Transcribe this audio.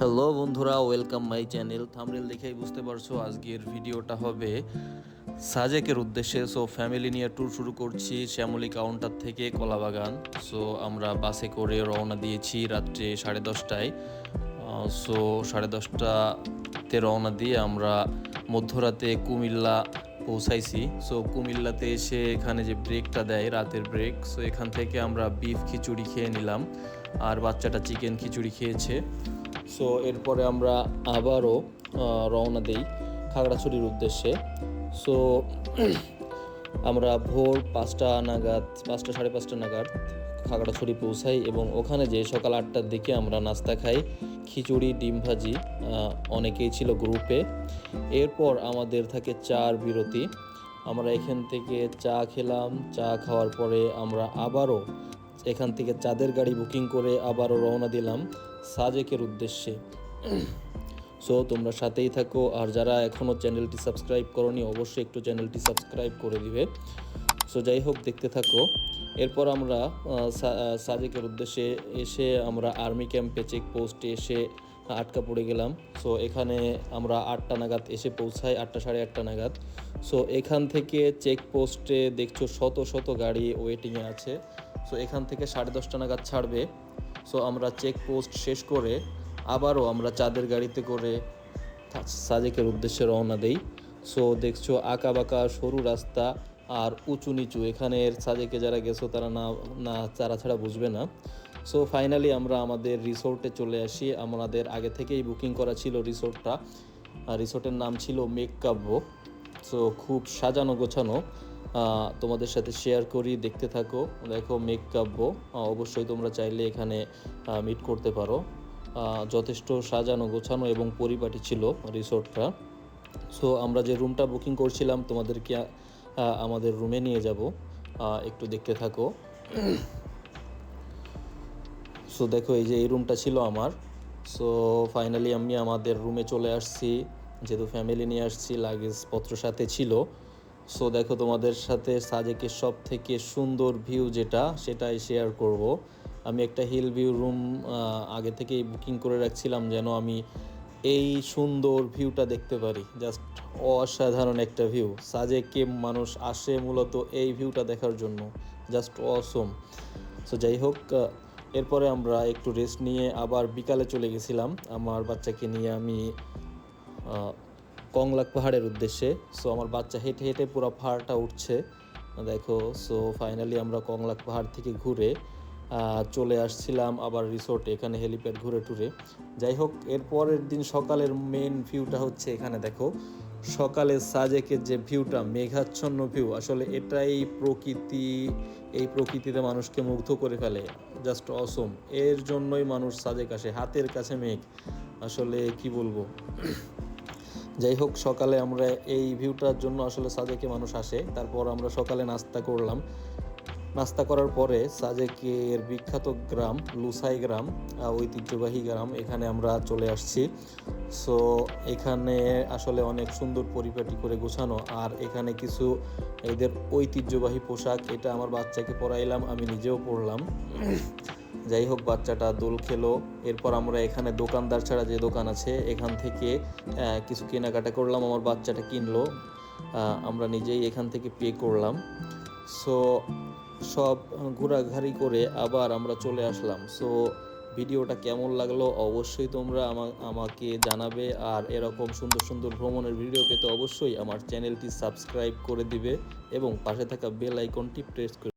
Hello বন্ধুরা, welcome my channel. Thumbnail দেখেই বুঝতে পারছো আজকের ভিডিওটা হবে সাজেকের উদ্দেশ্যে। সো ফ্যামিলি নিয়ে ট্যুর শুরু করছি শ্যামলী কাউন্টার থেকে কলাবাগান। সো আমরা বাসে করে রওনা দিয়েছি রাত্রে 10:30টায়। সো 10:30তে রওনা দিয়ে আমরা মধ্যরাতে কুমিল্লা পৌঁছাইছি। সো কুমিল্লাতে এসে এখানে যে ব্রেকটা দেয়, রাতের ব্রেক, সো এখান থেকে আমরা বিফ খিচুড়ি খেয়ে নিলাম, আর বাচ্চাটা চিকেন খিচুড়ি খেয়েছে। সো এরপরে আমরা আবারও রওনা দিই খাগড়াছড়ির উদ্দেশ্যে। সো আমরা ভোর 5টা সাড়ে 5টা নাগাদ খাগড়াছড়ি পৌঁছাই এবং ওখানে যে সকাল 8টার দিকে আমরা নাস্তা খাই, খিচুড়ি, ডিম ভাজি। অনেকেই ছিল গ্রুপে। এরপর আমাদের থাকে চার বিরতি। আমরা এখান থেকে চা খেলাম। চা খাওয়ার পরে আমরা আবারও এখান থেকে চাঁদের গাড়ি বুকিং করে আবারও রওনা দিলাম সাজেকের উদ্দেশ্যে। সো তোমরা সাথেই থাকো, আর যারা এখনও চ্যানেলটি সাবস্ক্রাইব করোনি অবশ্যই একটু চ্যানেলটি সাবস্ক্রাইব করে দিবে। সো যাই হোক, দেখতে থাকো। এরপর আমরা সাজেকের উদ্দেশ্যে এসে আমরা আর্মি ক্যাম্পে চেকপোস্টে এসে আটকা পড়ে গেলাম। সো এখানে আমরা 8টা নাগাদ এসে পৌঁছাই, 8টা সাড়ে 8টা নাগাদ। সো এখান থেকে চেকপোস্টে দেখছো শত শত গাড়ি ওয়েটিংয়ে আছে। সো এখান থেকে 10:30 নাগাদ ছাড়বে। সো আমরা চেকপোস্ট শেষ করে আবারও আমরা চাঁদের গাড়িতে করে সাজেকের উদ্দেশ্যে রওনা দেই। সো দেখছো আঁকা বাঁকা সরু রাস্তা আর উঁচু নিচু। এখানের সাজেকে যারা গেছো তারা তারা ছাড়া বুঝবে না। সো ফাইনালি আমরা আমাদের রিসোর্টে চলে আসি। আমাদের আগে থেকেই বুকিং করা ছিল রিসোর্টটা। রিসোর্টের নাম ছিল মেঘ কাব্য। সো খুব সাজানো গোছানো, তোমাদের সাথে শেয়ার করি, দেখতে থাকো। দেখো মেঘ কাব্য, অবশ্যই তোমরা চাইলে এখানে মিট করতে পারো। যথেষ্ট সাজানো গোছানো এবং পরিপাটি ছিল রিসোর্টটা। সো আমরা যে রুমটা বুকিং করছিলাম তোমাদেরকে আমাদের রুমে নিয়ে যাব, একটু দেখতে থাকো। সো দেখো, এই যে এই রুমটা ছিল আমার। সো ফাইনালি আমি আমাদের রুমে চলে আসছি, যেহেতু ফ্যামিলি নিয়ে আসছি, লাগেজপত্র সাথে ছিল। সো দেখো, তোমাদের সাথে সাজেকের সব থেকে সুন্দর ভিউ সেটাই শেয়ার করব। আমি একটা হিল ভিউ রুম আগে থেকেই বুকিং করে রাখছিলাম যেন আমি এই সুন্দর ভিউটা দেখতে পারি। জাস্ট অসাধারণ একটা ভিউ। সাজেকে মানুষ আসে মূলত এই ভিউটা দেখার জন্য। জাস্ট অসম। সো যাই হোক, এরপরে আমরা একটু রেস্ট নিয়ে আবার বিকালে চলে গেছিলাম আমার বাচ্চাকে নিয়ে আমি কংলাক পাহাড়ের উদ্দেশ্যে। সো আমার বাচ্চা হেঁটে হেঁটে পুরো পাহাড়টা উঠছে, দেখো। সো ফাইনালি আমরা কংলাক পাহাড় থেকে ঘুরে চলে আসছিলাম আবার রিসোর্টে, এখানে হেলিপ্যাড ঘুরে টুরে। যাই হোক, এরপরের দিন সকালের মেন ভিউটা হচ্ছে এখানে দেখো। সকালে সাজেকের যে ভিউটা, মেঘাচ্ছন্ন ভিউ, আসলে এটাই প্রকৃতি। এই প্রকৃতিতে মানুষকে মুগ্ধ করে ফেলে। জাস্ট অসম। এর জন্যই মানুষ সাজেক আসে, হাতের কাছে মেঘ। আসলে কি বলবো। যাই হোক, সকালে আমরা এই ভিউটার জন্য আসলে সাজেকে মানুষ আসে। তারপর আমরা সকালে নাস্তা করলাম। নাস্তা করার পরে সাজেকের বিখ্যাত গ্রাম লুসাই গ্রাম, ঐতিহ্যবাহী গ্রাম, এখানে আমরা চলে আসছি। সো এখানে আসলে অনেক সুন্দর পরিপাটি করে গোছানো, আর এখানে কিছু এদের ঐতিহ্যবাহী পোশাক, এটা আমার বাচ্চাকে পরাইলাম, আমি নিজেও পরলাম। যাই হোক, বাচ্চাটা দোল খেলো। এরপর আমরা এখানে দোকানদার ছাড়া যে দোকান আছে এখান থেকে কিছু কেনাকাটা করলাম, আমার বাচ্চাটা কিনলো, আমরা নিজেই এখান থেকে পে করলাম। সো সব ঘোরাঘুরি করে আবার আমরা চলে আসলাম। সো ভিডিওটা কেমন লাগলো অবশ্যই তোমরা আমাকে জানাবে, আর এরকম সুন্দর সুন্দর ভ্রমণের ভিডিও পেতে অবশ্যই আমার চ্যানেলটি সাবস্ক্রাইব করে দিবে এবং পাশে থাকা বেল আইকনটি প্রেস করে